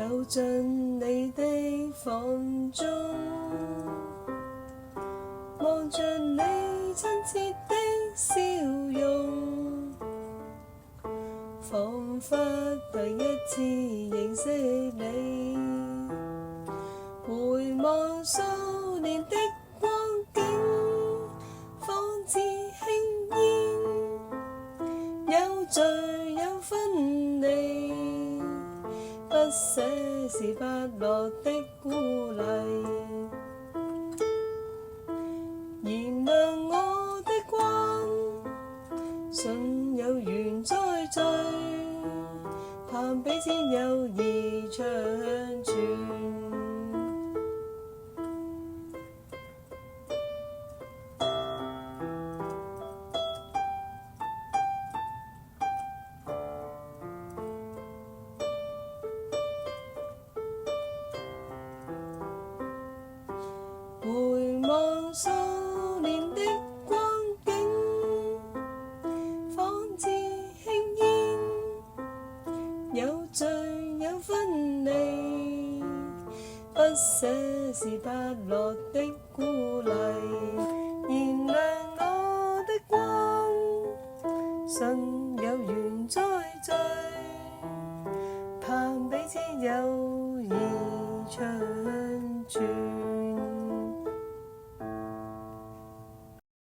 走進你的房中，望着你親切的笑容，彷彿第一次認識你。回望數年的光景，方知輕煙，有罪有分離，不捨是不落的鼓勵。燃亮我的光，信有緣再聚，盼彼此友誼長存。回望數年的光景，方知輕煙，有罪有分離，不捨是不落的鼓勵。燃亮我的光，信有緣再聚，盼彼此友誼長存。